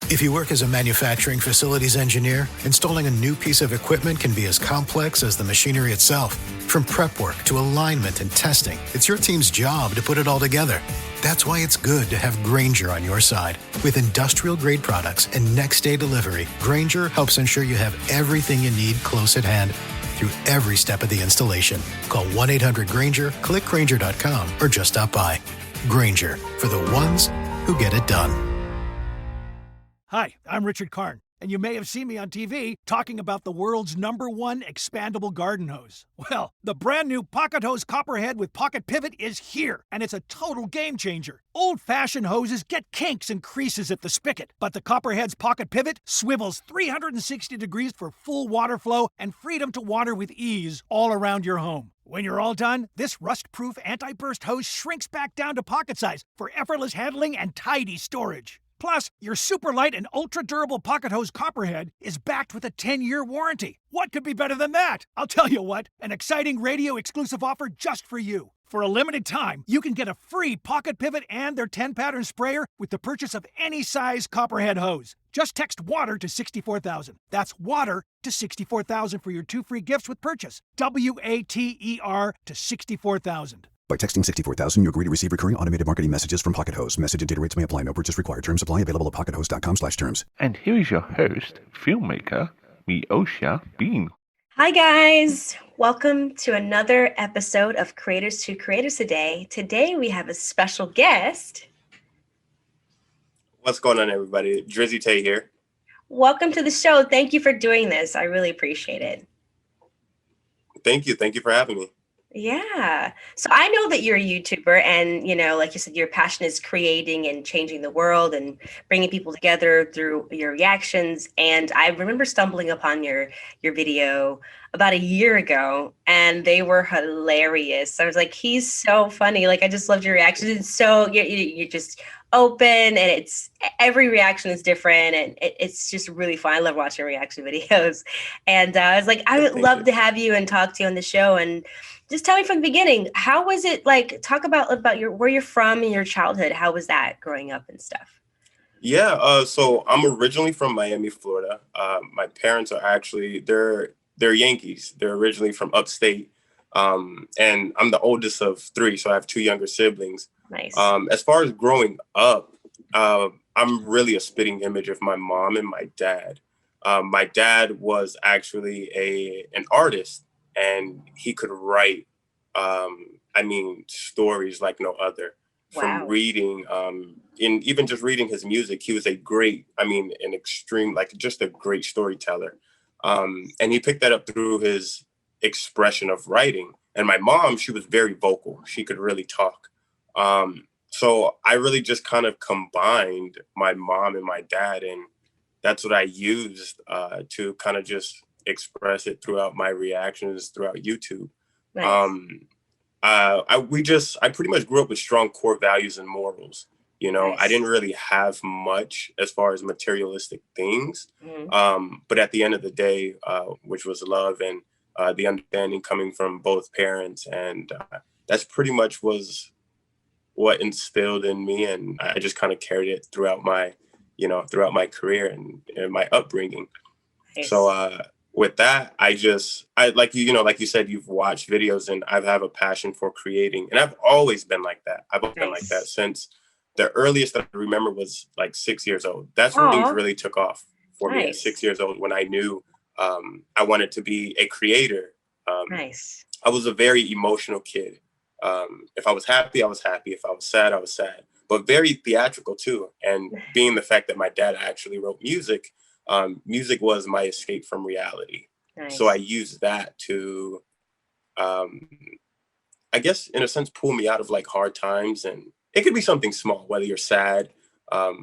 If you work as a manufacturing facilities engineer, installing a new piece of equipment can be as complex as the machinery itself. From prep work to alignment and testing, it's your team's job to put it all together. That's why it's good to have Grainger on your side. With industrial-grade products and next-day delivery, Grainger helps ensure you have everything you need close at hand through every step of the installation. Call 1-800-GRAINGER, click Grainger.com, or just stop by. Grainger, for the ones who get it done. Hi, I'm Richard Karn, and you may have seen me on TV talking about the world's #1 expandable garden hose. Well, the brand new Pocket Hose Copperhead with Pocket Pivot is here, and it's a total game changer. Old-fashioned hoses get kinks and creases at the spigot, but the Copperhead's Pocket Pivot swivels 360 degrees for full water flow and freedom to water with ease all around your home. When you're all done, this rust-proof anti-burst hose shrinks back down to pocket size for effortless handling and tidy storage. Plus, your super light and ultra-durable Pocket Hose Copperhead is backed with a 10-year warranty. What could be better than that? I'll tell you what, an exciting radio-exclusive offer just for you. For a limited time, you can get a free Pocket Pivot and their 10-pattern sprayer with the purchase of any size Copperhead hose. Just text WATER to 64,000. That's WATER to 64,000 for your 2 free gifts with purchase. WATER to 64,000. By texting 64,000, you agree to receive recurring automated marketing messages from Pocket Hose. Message and data rates may apply. No purchase required. Terms apply. Available at pockethose.com/terms. And here is your host, filmmaker, Meosha Bean. Hi, guys. Welcome to another episode of Creators to Creators today. Today, we have a special guest. What's going on, everybody? Drizzy Tayy here. Welcome to the show. Thank you for doing this. I really appreciate it. Thank you. Thank you for having me. Yeah. So I know that you're a YouTuber and, you know, like you said, your passion is creating and changing the world and bringing people together through your reactions. And I remember stumbling upon your video about a year ago and they were hilarious. I was like, he's so funny. Like, I just loved your reactions. It's so, you're just open and it's every reaction is different and it's just really fun. I love watching reaction videos. And I was like, I would love to have you and talk to you on the show. And just tell me from the beginning, how was it like, talk about your, where you're from and your childhood. How was that growing up and stuff? Yeah. So I'm originally from Miami, Florida. My parents are actually, they're Yankees. They're originally from upstate. And I'm the oldest of 3. So I have 2 younger siblings. Nice. As far as growing up, I'm really a spitting image of my mom and my dad. My dad was actually an artist. And he could write, stories like no other. Wow. From reading, in even just reading his music, he was a great, just a great storyteller. And he picked that up through his expression of writing. And my mom, she was very vocal. She could really talk. So I really just kind of combined my mom and my dad, and that's what I used to kind of just express it throughout my reactions throughout YouTube. Nice. I pretty much grew up with strong core values and morals. You know, Nice. I didn't really have much as far as materialistic things. Mm-hmm. But at the end of the day, which was love and the understanding coming from both parents. And that's pretty much was what instilled in me. And I just kind of carried it throughout my career and my upbringing. Nice. So, with that, I like you said, you've watched videos and I have a passion for creating, and I've always been like that. I've always been like that since the earliest that I remember was like 6 years old. That's when things really took off for me at 6 years old, when I knew I wanted to be a creator. Nice. I was a very emotional kid. If I was happy, I was happy. If I was sad, I was sad, but very theatrical too. And being the fact that my dad actually wrote music, music was my escape from reality. Nice. So I used that to, I guess, in a sense, pull me out of like hard times. And it could be something small, whether you're sad, I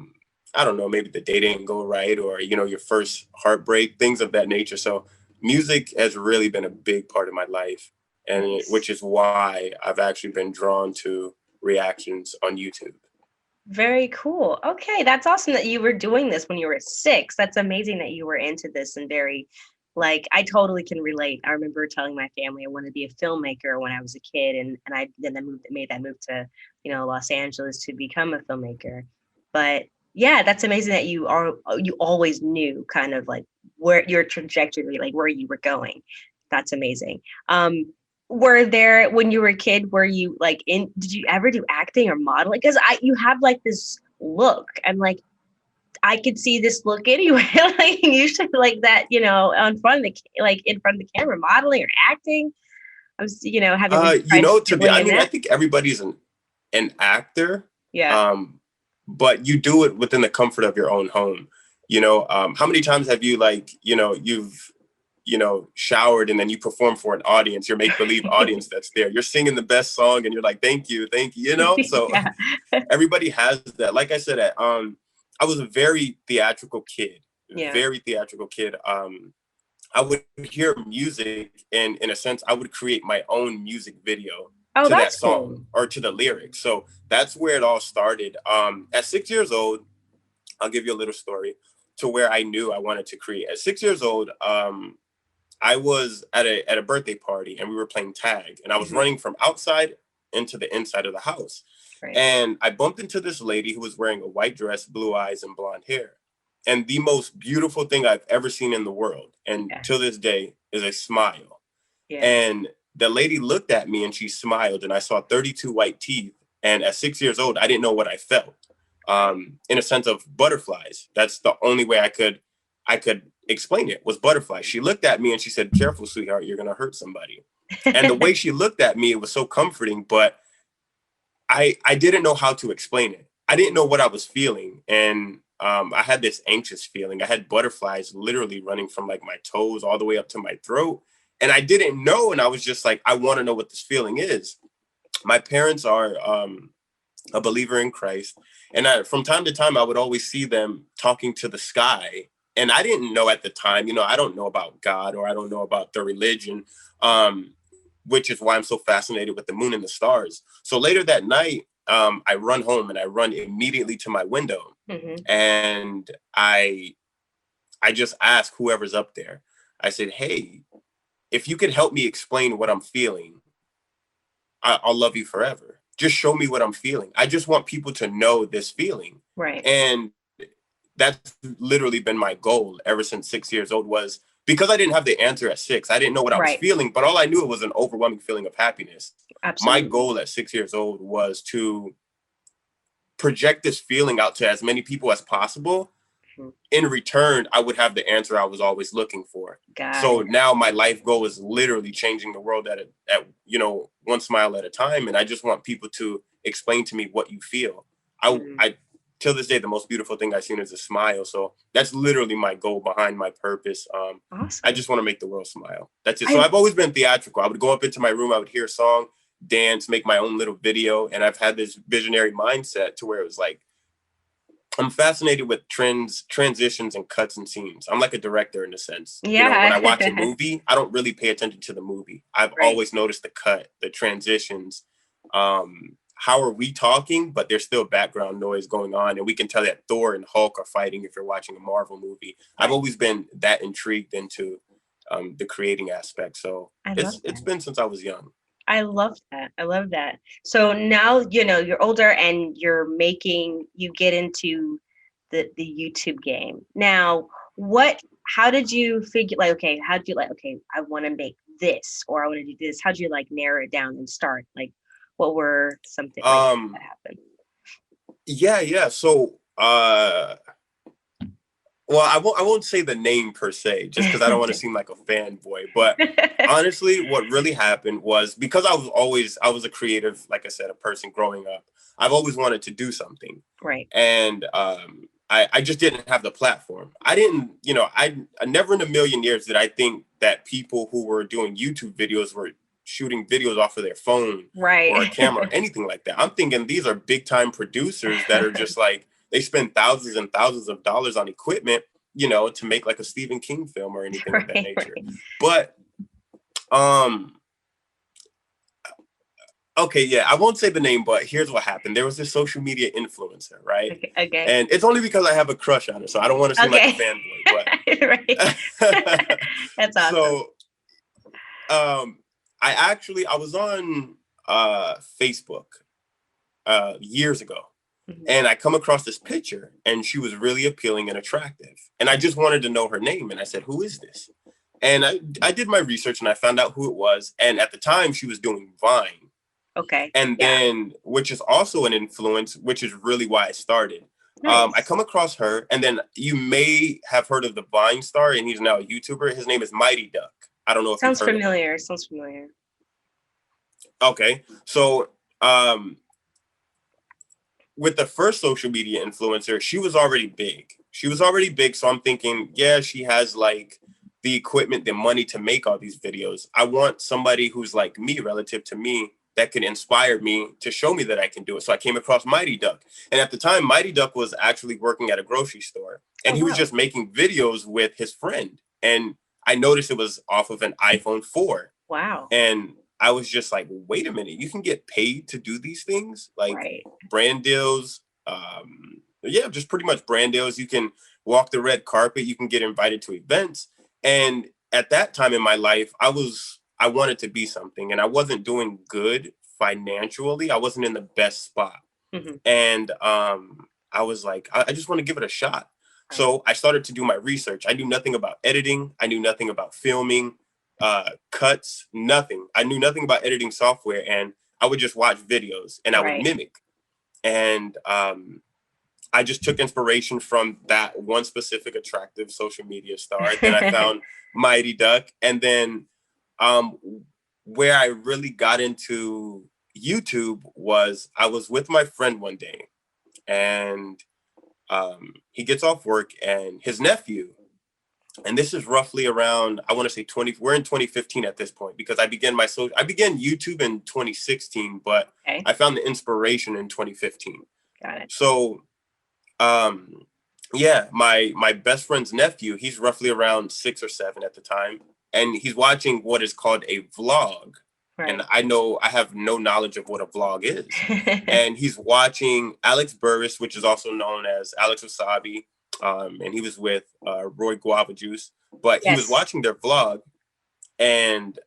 don't know, maybe the day didn't go right, or, your first heartbreak, things of that nature. So music has really been a big part of my life, and which is why I've actually been drawn to reactions on YouTube. Very cool. Okay, that's awesome that you were doing this when you were 6. That's amazing that you were into this and very, I totally can relate. I remember telling my family I wanted to be a filmmaker when I was a kid, and I made that move to, Los Angeles to become a filmmaker. But Yeah, that's amazing that you always knew kind of like where your trajectory, like where you were going. That's amazing. Were there, when you were a kid, were you like did you ever do acting or modeling? Because you have like this look. I'm like, I could see this look anywhere. Like you should like that, on front of like in front of the camera, modeling or acting. I was, having been friends I in mean, I that. think everybody's an actor. Yeah. Um, but you do it within the comfort of your own home. How many times have you like, you've, showered and then you perform for an audience, your make-believe audience that's there. You're singing the best song and you're like, thank you, So Yeah. everybody has that. Like I said, I was a very theatrical kid, Yeah. very theatrical kid. I would hear music and in a sense, I would create my own music video Oh, to that that's cool. song or to the lyrics. So that's where it all started. At 6 years old, I'll give you a little story to where I knew I wanted to create. At 6 years old, I was at a birthday party and we were playing tag and I was running from outside into the inside of the house. Right. And I bumped into this lady who was wearing a white dress, blue eyes, and blonde hair. And the most beautiful thing I've ever seen in the world, and till this day, is a smile. Yeah. And the lady looked at me and she smiled and I saw 32 white teeth. And at 6 years old, I didn't know what I felt. In a sense of butterflies. That's the only way I could explain it, was butterflies. She looked at me and she said, "Careful, sweetheart, you're going to hurt somebody." And the way she looked at me, it was so comforting, but I didn't know how to explain it. I didn't know what I was feeling. And I had this anxious feeling. I had butterflies literally running from like my toes all the way up to my throat. And I didn't know. And I was just like, I want to know what this feeling is. My parents are a believer in Christ. And from time to time, I would always see them talking to the sky. And I didn't know at the time, I don't know about God or I don't know about the religion, which is why I'm so fascinated with the moon and the stars. So later that night, I run home and I run immediately to my window. And I just ask whoever's up there. I said, "Hey, if you could help me explain what I'm feeling, I'll love you forever. Just show me what I'm feeling. I just want people to know this feeling." Right. And that's literally been my goal ever since 6 years old, was because I didn't have the answer at 6. I didn't know what I was feeling, but all I knew was an overwhelming feeling of happiness. Absolutely. My goal at 6 years old was to project this feeling out to as many people as possible. In return, I would have the answer I was always looking for. So now my life goal is literally changing the world at one smile at a time. And I just want people to explain to me what you feel. I till this day, the most beautiful thing I've seen is a smile. So that's literally my goal behind my purpose. Awesome. I just want to make the world smile. That's it. So I've always been theatrical. I would go up into my room, I would hear a song, dance, make my own little video. And I've had this visionary mindset to where it was like, I'm fascinated with transitions and cuts and scenes. I'm like a director in a sense. Yeah. When I watch a movie, I don't really pay attention to the movie. I've always noticed the cut, the transitions. How are we talking, but there's still background noise going on. And we can tell that Thor and Hulk are fighting if you're watching a Marvel movie. I've always been that intrigued into the creating aspect. So it's been since I was young. I love that. I love that. So now, you're older and you get into the YouTube game. Now, how did you figure, like, okay, I want to make this, or I want to do this. How did you like narrow it down and start? Like, what were something like that happened? Yeah. So, well, I won't say the name per se, just because I don't want to seem like a fanboy. But honestly, what really happened was, because I was a creative, like I said, a person growing up. I've always wanted to do something. Right. And I just didn't have the platform. I didn't, I never in a million years did I think that people who were doing YouTube videos were shooting videos off of their phone or a camera or anything like that. I'm thinking these are big time producers that are just like, they spend thousands and thousands of dollars on equipment, to make like a Stephen King film or anything of that nature. But, okay, yeah, I won't say the name, but here's what happened. There was this social media influencer, right? Okay. And it's only because I have a crush on her, so I don't want to seem like a fanboy. But That's awesome. So, I was on Facebook years ago. And I come across this picture and she was really appealing and attractive. And I just wanted to know her name. And I said, who is this? And I did my research and I found out who it was. And at the time she was doing Vine. Okay. And then, which is also an influence, which is really why I started. Nice. I come across her, and then you may have heard of the Vine star, and he's now a YouTuber. His name is Mighty Duck. I don't know if Sounds you've heard familiar. of him. Sounds familiar. Okay. So with the first social media influencer, she was already big. So I'm thinking, yeah, she has like the equipment, the money to make all these videos. I want somebody who's like me, relative to me, that can inspire me to show me that I can do it. So I came across Mighty Duck. And at the time, Mighty Duck was actually working at a grocery store. And he was just making videos with his friend. And I noticed it was off of an iPhone 4. Wow. And I was just like, wait a minute, you can get paid to do these things? Like brand deals. Just pretty much brand deals. You can walk the red carpet. You can get invited to events. And at that time in my life, I wanted to be something, and I wasn't doing good financially. I wasn't in the best spot. And I was like, I just want to give it a shot. So I started to do my research. I knew nothing about editing. I knew nothing about filming, cuts, nothing. I knew nothing about editing software, and I would just watch videos and I would mimic. And I just took inspiration from that one specific attractive social media star. Then I found Mighty Duck. And then where I really got into YouTube was I was with my friend one day, and he gets off work, and his nephew, and this is roughly around, I want to say we're in 2015 at this point, because I began YouTube in 2016, but I found the inspiration in 2015. Got it. So my best friend's nephew, he's roughly around 6 or 7 at the time, and he's watching what is called a vlog. And I have no knowledge of what a vlog is. And he's watching Alex Burris, which is also known as Alex Wasabi. And he was with Roy Guava Juice. But he was watching their vlog. And,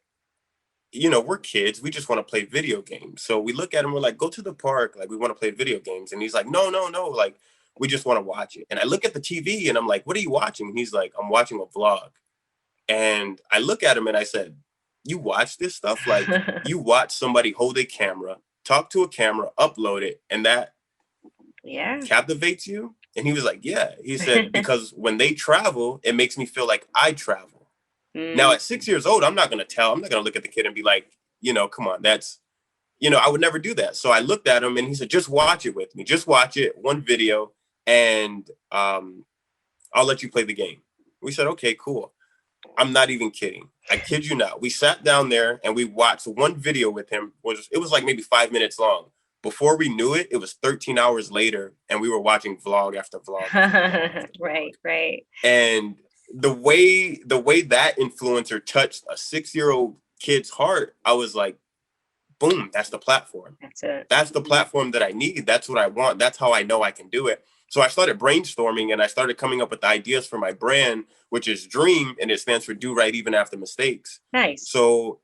we're kids. We just want to play video games. So we look at him, we're like, go to the park. Like, we want to play video games. And he's like, no. Like, we just want to watch it. And I look at the TV and I'm like, what are you watching? And he's like, I'm watching a vlog. And I look at him and I said, you watch this stuff? Like, you watch somebody hold a camera, talk to a camera, upload it, and that captivates you? And he was like, yeah. He said, because when they travel, it makes me feel like I travel. Now, at 6 years old, I'm not going to look at the kid and be like, come on, that's, I would never do that. So I looked at him and he said, just watch it with me. Just watch it, one video, and I'll let you play the game. We said, okay, cool. I'm not even kidding. I kid you not. We sat down there and we watched one video with him. It was like maybe 5 minutes long. Before we knew it, it was 13 hours later, and we were watching vlog after vlog. Right. And the way that influencer touched a 6-year-old kid's heart, I was like, boom, that's the platform. That's it. That's the platform that I need. That's what I want. That's how I know I can do it. So I started brainstorming and I started coming up with ideas for my brand, which is Dream, and it stands for Do Right Even After Mistakes. Nice. So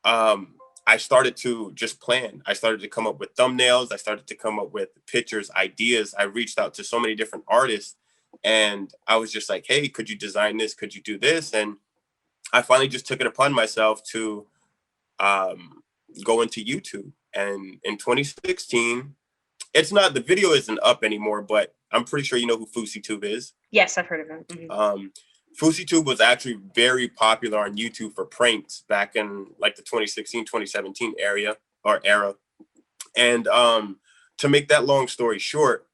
I started to just plan. I started to come up with thumbnails. I started to come up with pictures, ideas. I reached out to so many different artists, and I was just like, hey, could you design this? Could you do this? And I finally just took it upon myself to go into YouTube. And in 2016, the video isn't up anymore, but I'm pretty sure you know who FouseyTube is. Yes, I've heard of him. Mm-hmm. FouseyTube was actually very popular on YouTube for pranks back in like the 2016, 2017 era. And to make that long story short,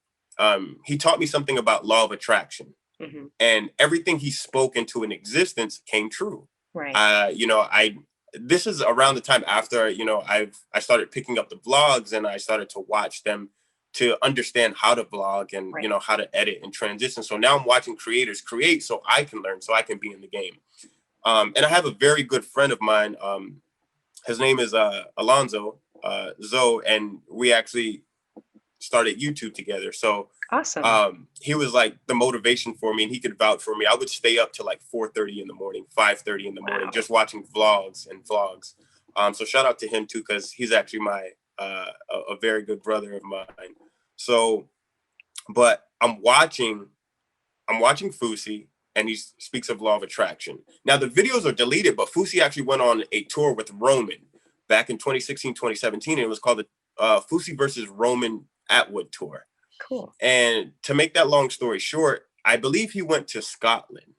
he taught me something about law of attraction. Mm-hmm. And everything he spoke into an existence came true. Right. This is around the time after, I started picking up the vlogs and I started to watch them to understand how to vlog and, how to edit and transition. So now I'm watching creators create so I can learn, so I can be in the game. And I have a very good friend of mine. His name is Alonzo Zoe, and we actually started YouTube together. So awesome. He was like the motivation for me, and he could vouch for me. I would stay up till like 4:30 in the morning, 5:30 in the morning, just watching vlogs. So shout out to him too, because he's actually my a very good brother of mine. So, but I'm watching Fousey, and he speaks of law of attraction. Now the videos are deleted, but Fousey actually went on a tour with Roman back in 2016, 2017, and it was called the Fousey versus Roman Atwood tour. Cool. And to make that long story short, I believe he went to Scotland.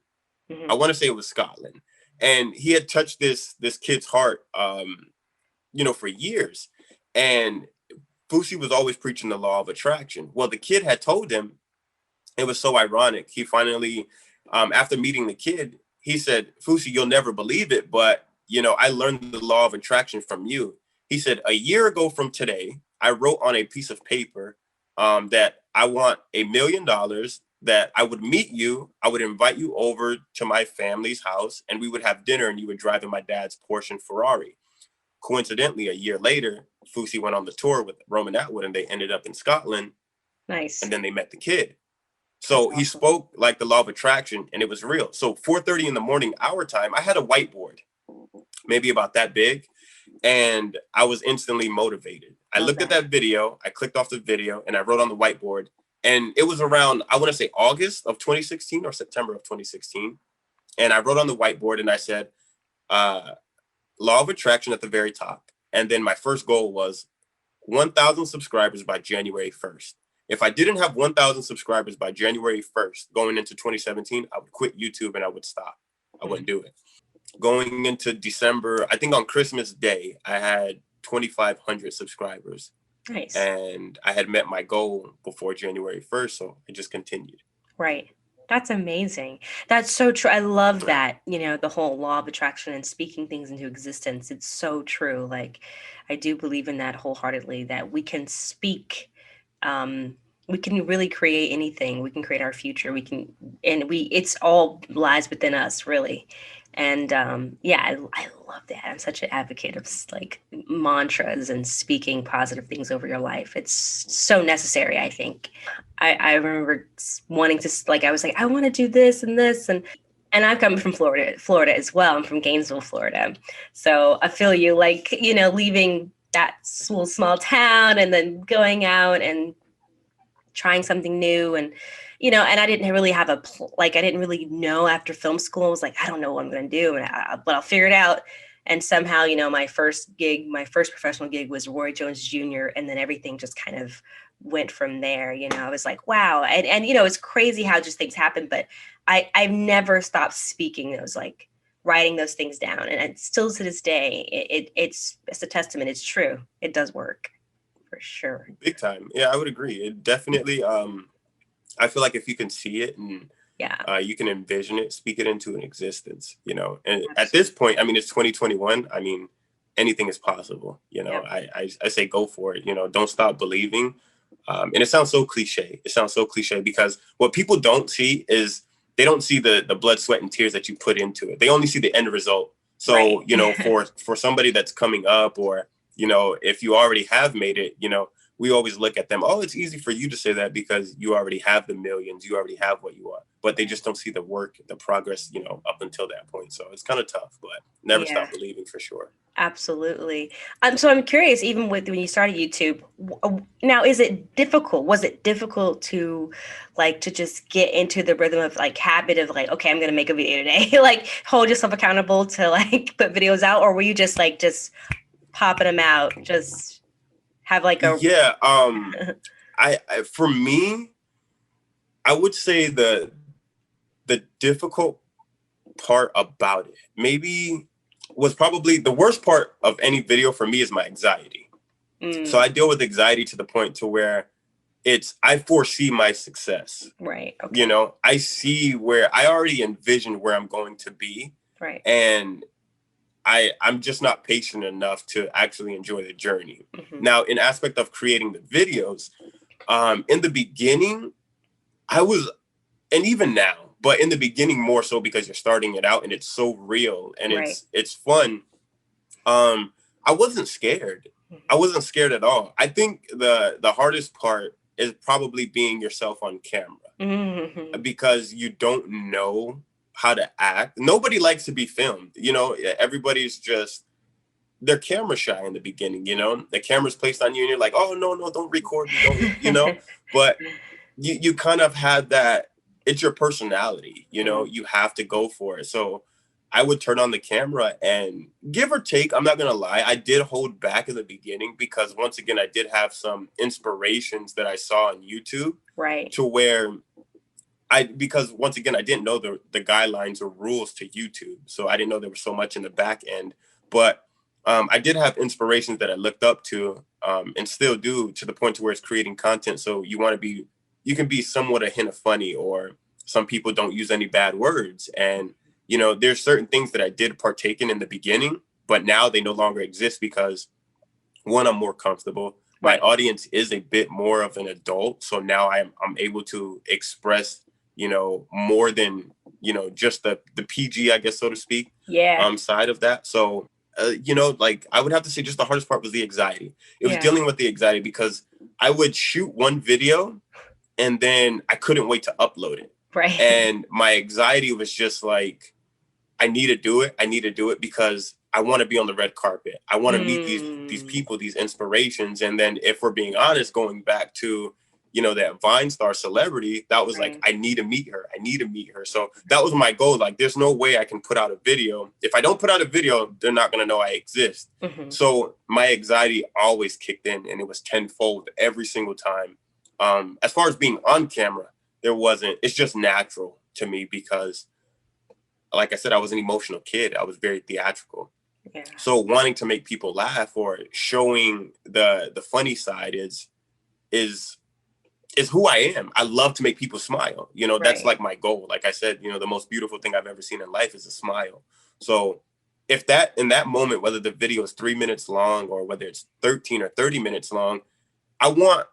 I want to say it was Scotland, and he had touched this kid's heart, for years. And Fousey was always preaching the law of attraction. Well, the kid had told him, it was so ironic. He finally, after meeting the kid, he said, Fousey, you'll never believe it, but, I learned the law of attraction from you. He said, a year ago from today, I wrote on a piece of paper that I want $1 million, that I would meet you. I would invite you over to my family's house, and we would have dinner, and you would drive in my dad's Porsche Ferrari. Coincidentally, a year later, Fousey went on the tour with Roman Atwood, and they ended up in Scotland. Nice. And then they met the kid. So he spoke like the law of attraction, and it was real. So 4:30 in the morning, our time, I had a whiteboard, maybe about that big, and I was instantly motivated. I looked at that video, I clicked off the video, and I wrote on the whiteboard. And it was around, I want to say August of 2016 or September of 2016. And I wrote on the whiteboard and I said, law of attraction at the very top. And then my first goal was 1,000 subscribers by January 1st. If I didn't have 1,000 subscribers by January 1st, going into 2017, I would quit YouTube and I would stop. I wouldn't do it. Going into December, I think on Christmas Day, I had 2,500 subscribers. Nice. And I had met my goal before January 1st, so I just continued. Right. That's amazing. That's so true. I love that, the whole law of attraction and speaking things into existence. It's so true. Like, I do believe in that wholeheartedly, that we can speak, we can really create anything. We can create our future. It's all lies within us, really. And I love that. I'm such an advocate of like mantras and speaking positive things over your life. It's so necessary, I think. I remember wanting to, like, I was like, I want to do this and this. And I'm coming from Florida as well. I'm from Gainesville, Florida. So I feel you, like, leaving that small town and then going out and trying something new. And and I didn't really have I didn't really know after film school. I was like, I don't know what I'm going to do, but I'll figure it out. And somehow, my first professional gig was Roy Jones Jr. And then everything just kind of went from there. I was like, wow. And it's crazy how just things happen, but I've never stopped speaking those, like writing those things down. And still to this day, it's a testament. It's true. It does work for sure. Big time. Yeah, I would agree. It definitely, I feel like if you can see it and you can envision it, speak it into an existence, and absolutely. At this point, I mean, it's 2021. I mean, anything is possible. I say go for it. Don't stop believing. And it sounds so cliche. Because what people don't see is they don't see the blood, sweat, and tears that you put into it. They only see the end result. So, right. for somebody that's coming up, or, if you already have made it, we always look at them. Oh, it's easy for you to say that because you already have the millions. You already have what you want. But they just don't see the work, the progress, up until that point. So it's kind of tough, but never stop believing for sure. Absolutely. So I'm curious, even when you started YouTube, now, is it difficult? Was it difficult to just get into the rhythm of habit of okay, I'm going to make a video today, hold yourself accountable to put videos out? Or were you just popping them out, just have I for me, I would say the difficult part about it maybe was probably the worst part of any video for me is my anxiety. So I deal with anxiety to the point to where I foresee my success. Right. Okay. I see where I already envision where I'm going to be. Right. And I'm just not patient enough to actually enjoy the journey. Mm-hmm. Now, in aspect of creating the videos, in the beginning, and even now, but in the beginning more so because you're starting it out and it's so real and it's fun. I wasn't scared. Mm-hmm. I wasn't scared at all. I think the hardest part is probably being yourself on camera, mm-hmm. because you don't know how to act. Nobody likes to be filmed. Everybody's just, they're camera shy in the beginning, you know, the camera's placed on you and you're like, oh, no, don't record me. Don't, you know, but you kind of had that, it's your personality, you know, you have to go for it. So I would turn on the camera and give or take, I'm not going to lie, I did hold back in the beginning because once again, I did have some inspirations that I saw on YouTube. Right. To where because once again, I didn't know the guidelines or rules to YouTube. So I didn't know there was so much in the back end. But I did have inspirations that I looked up to and still do, to the point to where it's creating content. So you can be somewhat a hint of funny, or some people don't use any bad words. And, you know, there's certain things that I did partake in the beginning, but now they no longer exist because, one, I'm more comfortable. My audience is a bit more of an adult. So now I'm able to express, you know, more than, you know, just the PG, I guess, so to speak, side of that. So, you know, like I would have to say just the hardest part was the anxiety. It was dealing with the anxiety because I would shoot one video and then I couldn't wait to upload it. Right. And my anxiety was just like, I need to do it. I need to do it because I want to be on the red carpet. I want to meet these people, these inspirations. And then if we're being honest, going back to, you know, that Vine star celebrity, that was like, I need to meet her. I need to meet her. So that was my goal. Like, there's no way I can put out a video. If I don't put out a video, they're not going to know I exist. So my anxiety always kicked in, and it was tenfold every single time. As far as being on camera, it's just natural to me because, like I said, I was an emotional kid. I was very theatrical. Yeah. So wanting to make people laugh or showing the funny side is who I am. I love to make people smile. You know, that's like my goal. Like I said, you know, the most beautiful thing I've ever seen in life is a smile. So if that, in that moment, whether the video is 3 minutes long or whether it's 13 or 30 minutes long, I want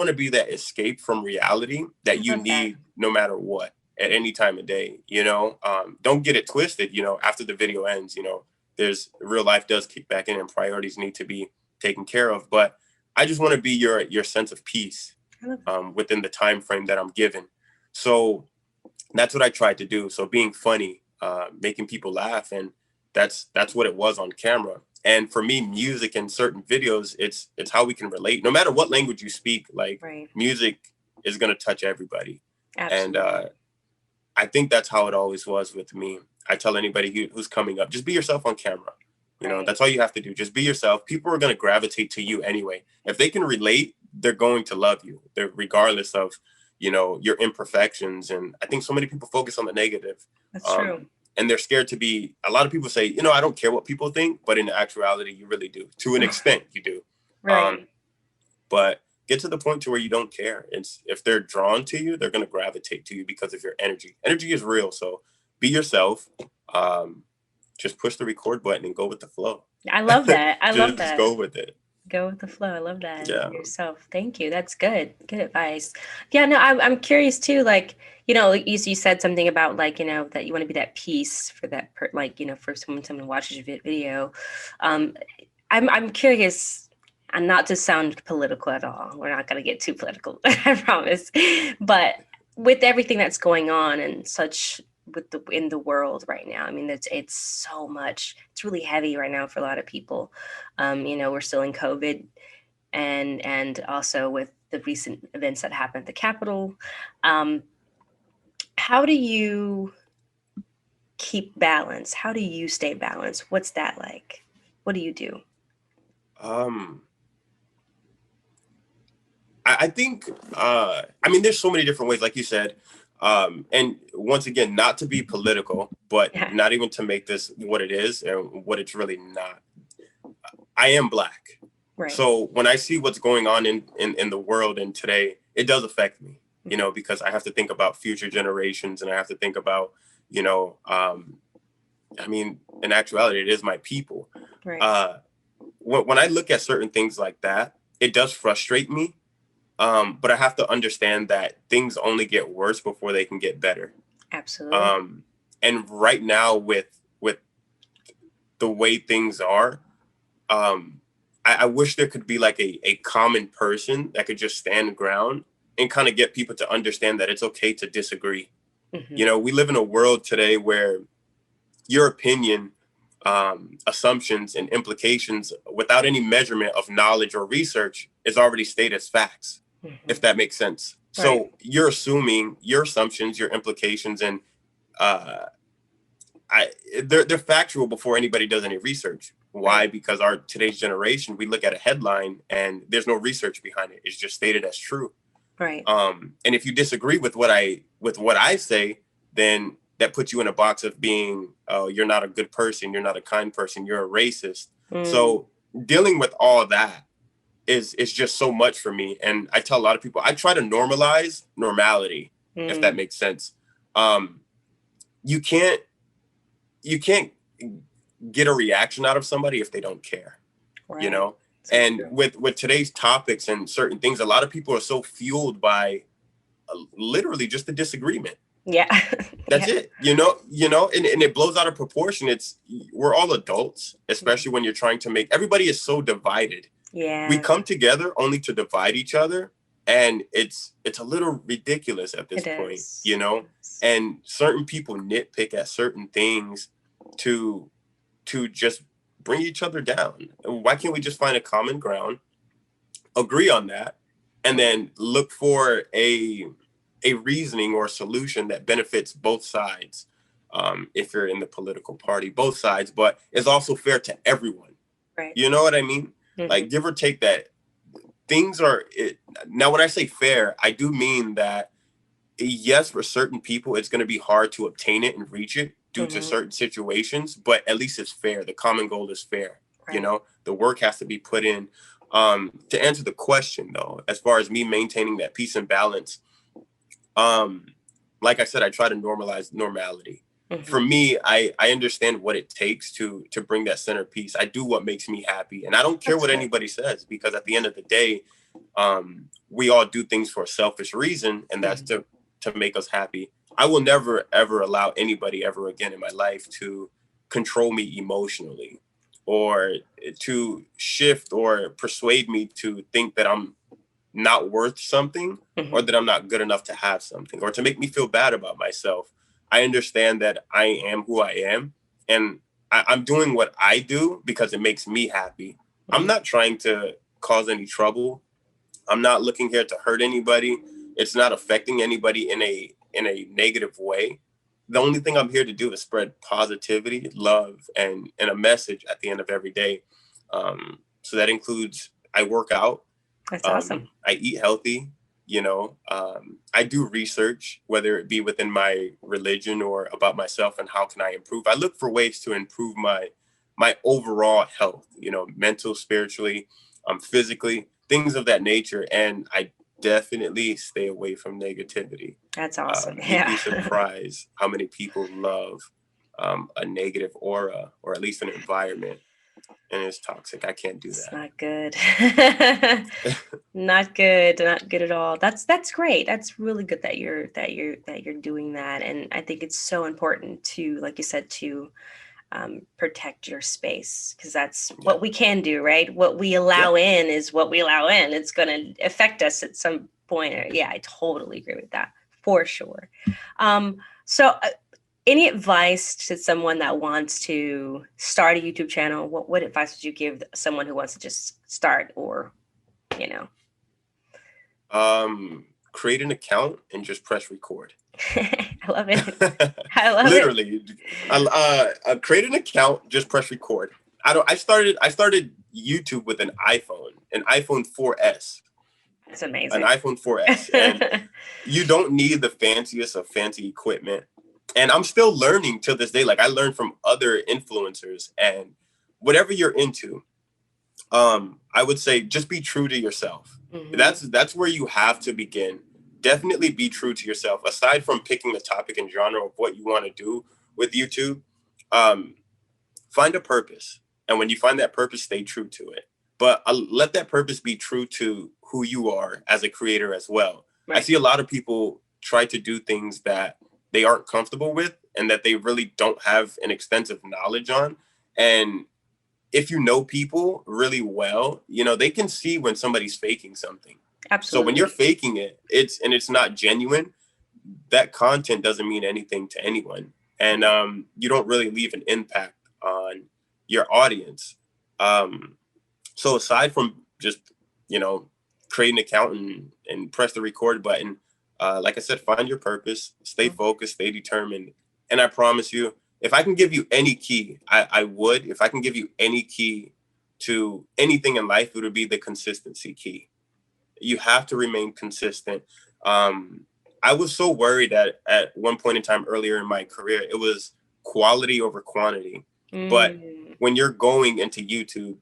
to be that escape from reality that you need no matter what, at any time of day, you know. Don't get it twisted, you know, after the video ends, you know, there's real life does kick back in and priorities need to be taken care of. But I just want to be your sense of peace within the time frame that I'm given. So that's what I tried to do. So being funny, making people laugh, and that's what it was on camera. And for me, music and certain videos, it's how we can relate. No matter what language you speak, like music is going to touch everybody. Absolutely. And I think that's how it always was with me. I tell anybody who's coming up, just be yourself on camera. You know, that's all you have to do. Just be yourself. People are going to gravitate to you anyway. If they can relate, they're going to love you. They're regardless of, you know, your imperfections. And I think so many people focus on the negative. That's true. And they're scared to be, a lot of people say, you know, I don't care what people think, but in actuality, you really do. To an extent, you do. But get to the point to where you don't care. It's, if they're drawn to you, they're going to gravitate to you because of your energy. Energy is real. So be yourself. Just push the record button and go with the flow. I love that. I love that. Just go with it. Go with the flow. I love that. Yeah. Yourself. Thank you. That's good. Good advice. Yeah, no, I'm curious too. Like, you know, you said something about like, you know, that you want to be that piece for that, like, you know, for someone watches your video. I'm curious, and not to sound political at all. We're not going to get too political, I promise. But with everything that's going on and such in the world right now, I mean, it's so much. It's really heavy right now for a lot of people. You know, we're still in COVID, and also with the recent events that happened at the Capitol. How do you keep balance? How do you stay balanced? What's that like? What do you do? I think, I mean, there's so many different ways, like you said. And once again, not to be political, but not even to make this what it is and what it's really not. I am Black. Right. So when I see what's going on in the world and today, it does affect me, you know, because I have to think about future generations, and I have to think about, you know, I mean, in actuality, it is my people. Right. When I look at certain things like that, it does frustrate me. But I have to understand that things only get worse before they can get better. Absolutely. And right now with the way things are, I wish there could be like a common person that could just stand ground and kind of get people to understand that it's okay to disagree. Mm-hmm. You know, we live in a world today where your opinion assumptions and implications without any measurement of knowledge or research is already stated as facts, if that makes sense. Right. So you're assuming your assumptions, your implications, and they're factual before anybody does any research. Why? Right. Because our today's generation, we look at a headline and there's no research behind it. It's just stated as true. Right. And if you disagree with what I say, then that puts you in a box of being, oh, you're not a good person, you're not a kind person, you're a racist. So dealing with all that is just so much for me. And I tell a lot of people, I try to normalize normality, if that makes sense. You can't get a reaction out of somebody if they don't care, Right. you know? So and true. with today's topics and certain things, a lot of people are so fueled by literally just a disagreement. Yeah. That's it, you know, and it blows out of proportion. We're all adults, especially when you're trying to everybody is so divided. Yeah. We come together only to divide each other. And it's a little ridiculous at this point, you know, and certain people nitpick at certain things to just bring each other down. Why can't we just find a common ground, agree on that, and then look for a reasoning or a solution that benefits both sides? If you're in the political party, both sides, but is also fair to everyone. Right. You know what I mean? Like, give or take that. Things are now, when I say fair, I do mean that, yes, for certain people, it's going to be hard to obtain it and reach it due to certain situations, but at least it's fair. The common goal is fair. Right. You know, the work has to be put in. To answer the question, though, as far as me maintaining that peace and balance, like I said, I try to normalize normality. For me, I understand what it takes to bring that center peace. I do what makes me happy. And I don't care what anybody says, because at the end of the day, we all do things for a selfish reason, and that's to make us happy. I will never, ever allow anybody ever again in my life to control me emotionally, or to shift or persuade me to think that I'm not worth something, or that I'm not good enough to have something, or to make me feel bad about myself. I understand that I am who I am, and I'm doing what I do because it makes me happy. I'm not trying to cause any trouble. I'm not looking here to hurt anybody. It's not affecting anybody in a negative way. The only thing I'm here to do is spread positivity, love, and a message at the end of every day. So that includes, I work out. That's awesome. I eat healthy. You know, I do research, whether it be within my religion or about myself and how can I improve. I look for ways to improve my overall health, you know, mental, spiritually, physically, things of that nature. And I definitely stay away from negativity. That's awesome. You'd be surprised how many people love a negative aura, or at least an environment. And it's toxic. I can't do that. It's not good. Not good. Not good at all. That's great. That's really good that you're doing that. And I think it's so important to, like you said, to protect your space, because that's what we can do, right? What we allow in is what we allow in. It's going to affect us at some point. Yeah, I totally agree with that, for sure. So any advice to someone that wants to start a YouTube channel? What advice would you give someone who wants to just start, or, you know? Create an account and just press record. I love it. I love Literally, create an account, just press record. I started YouTube with an iPhone 4S. That's amazing. An iPhone 4S. And you don't need the fanciest of fancy equipment. And I'm still learning till this day. Like, I learned from other influencers, and whatever you're into, I would say just be true to yourself. That's where you have to begin. Definitely be true to yourself. Aside from picking the topic and genre of what you want to do with YouTube, find a purpose. And when you find that purpose, stay true to it. But let that purpose be true to who you are as a creator as well. Right. I see a lot of people try to do things that they aren't comfortable with, and that they really don't have an extensive knowledge on. And if you know people really well, you know, they can see when somebody's faking something. Absolutely. So when you're faking it, it's not genuine, that content doesn't mean anything to anyone. And you don't really leave an impact on your audience. So aside from just, create an account and press the record button, like I said, find your purpose, stay focused, stay determined. And I promise you, if I can give you any key, I would. If I can give you any key to anything in life, it would be the consistency key. You have to remain consistent. I was so worried that at one point in time earlier in my career, it was quality over quantity. But when you're going into YouTube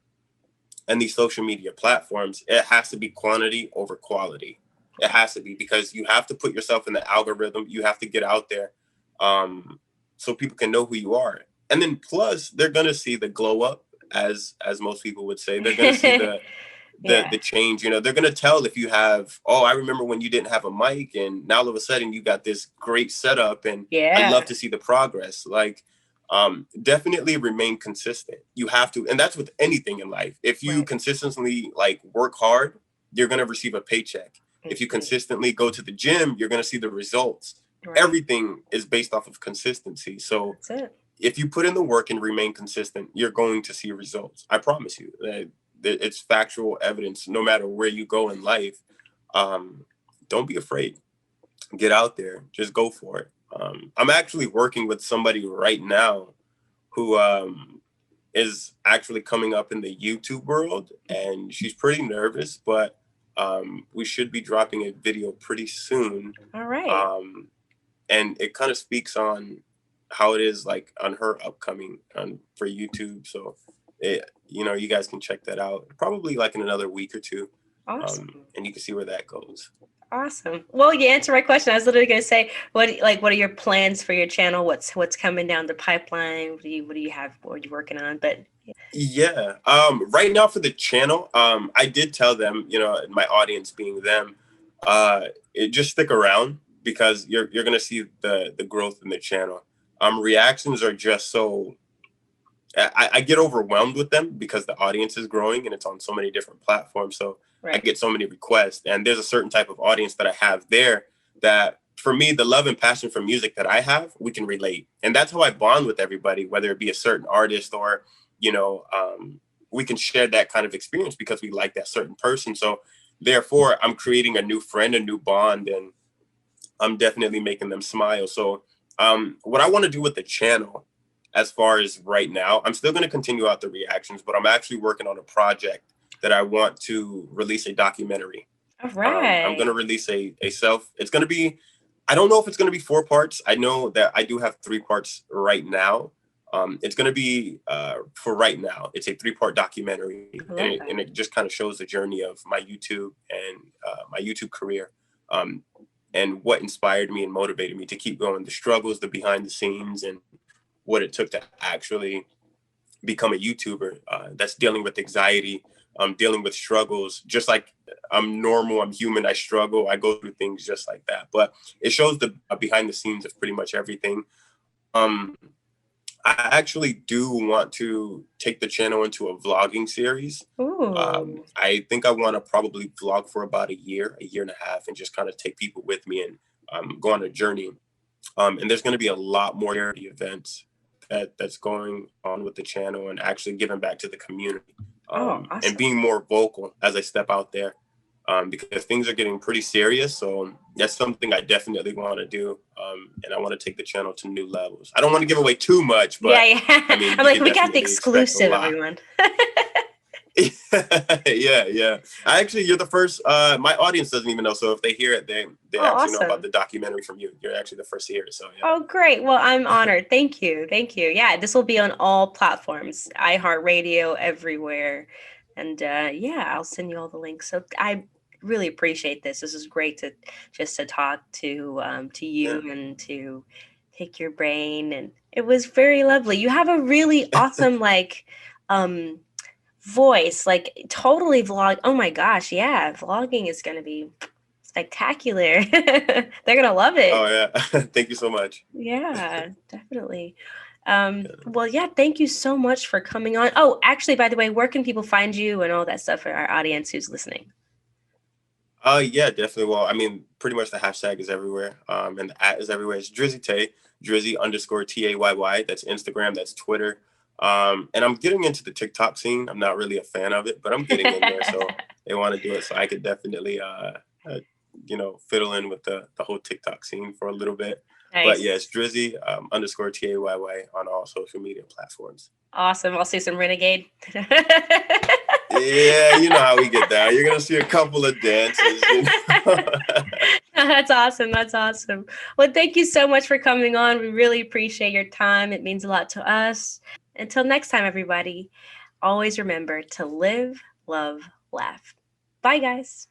and these social media platforms, it has to be quantity over quality. It has to be, because you have to put yourself in the algorithm. You have to get out there, so people can know who you are. And then plus, they're going to see the glow up, as most people would say. They're going to see the change. They're going to tell if you have, oh, I remember when you didn't have a mic, and now all of a sudden you got this great setup, and I love to see the progress. Like, definitely remain consistent. You have to, and that's with anything in life. If you consistently work hard, you're going to receive a paycheck. If you consistently go to the gym, you're going to see the results. Everything is based off of consistency. So if you put in the work and remain consistent, you're going to see results. I promise you that it's factual evidence. No matter where you go in life, don't be afraid. Get out there. Just go for it. I'm actually working with somebody right now who is actually coming up in the YouTube world, and she's pretty nervous, but we should be dropping a video pretty soon. All right. And it kind of speaks on how it is on her upcoming for YouTube. So you guys can check that out probably in another week or two. Awesome. And you can see where that goes. Awesome. Well, you answered my question. I was literally going to say, what are your plans for your channel? What's coming down the pipeline? What do you have? What are you working on? But yeah, right now for the channel, I did tell them, my audience being them, just stick around, because you're going to see the growth in the channel. Reactions are just so, I get overwhelmed with them because the audience is growing and it's on so many different platforms. So I get so many requests, and there's a certain type of audience that I have there that, for me, the love and passion for music that I have, we can relate. And that's how I bond with everybody, whether it be a certain artist or, we can share that kind of experience because we like that certain person. So therefore, I'm creating a new friend, a new bond, and I'm definitely making them smile. So what I want to do with the channel, as far as right now, I'm still going to continue out the reactions, but I'm actually working on a project that I want to release a documentary. All right. I'm going to release it's going to be, I don't know if it's going to be 4 parts. I know that I do have 3 parts right now. It's going to be, for right now, it's a 3-part documentary, and it just kind of shows the journey of my YouTube and my YouTube career, and what inspired me and motivated me to keep going, the struggles, the behind the scenes, and what it took to actually become a YouTuber that's dealing with anxiety, dealing with struggles, just like I'm normal, I'm human, I struggle, I go through things just like that. But it shows the behind the scenes of pretty much everything. I actually do want to take the channel into a vlogging series. I think I want to probably vlog for about a year and a half, and just kind of take people with me and go on a journey. And there's going to be a lot more charity events that's going on with the channel, and actually giving back to the community, awesome. And being more vocal as I step out there, because things are getting pretty serious. So that's something I definitely want to do. And I want to take the channel to new levels. I don't want to give away too much, but yeah. I mean, I'm like, we got the exclusive, everyone. Yeah. You're the first. My audience doesn't even know. So if they hear it, they actually awesome. know about the documentary from you. You're actually the first to hear it. So yeah. Oh, great. Well, I'm honored. Thank you. Yeah, this will be on all platforms, iHeartRadio, everywhere. And I'll send you all the links. So I really appreciate this. This is great to talk to you and to pick your brain. And it was very lovely. You have a really awesome voice, totally vlog. Oh my gosh, yeah, vlogging is gonna be spectacular. They're gonna love it. Oh yeah. Thank you so much. Yeah, definitely. Well, yeah, thank you so much for coming on. Oh, actually, by the way, where can people find you and all that stuff for our audience who's listening? Yeah, definitely. Well, I mean, pretty much the hashtag is everywhere. And the @ is everywhere. It's Drizzy Tayy, Drizzy _Tayy. That's Instagram, that's Twitter. And I'm getting into the TikTok scene. I'm not really a fan of it, but I'm getting in there. So they want to do it. So I could definitely, fiddle in with the whole TikTok scene for a little bit. Nice. But yeah, it's Drizzy _Tayy on all social media platforms. Awesome. I'll see some Renegade. Yeah, you know how we get down. You're going to see a couple of dances. You know? That's awesome. That's awesome. Well, thank you so much for coming on. We really appreciate your time. It means a lot to us. Until next time, everybody, always remember to live, love, laugh. Bye, guys.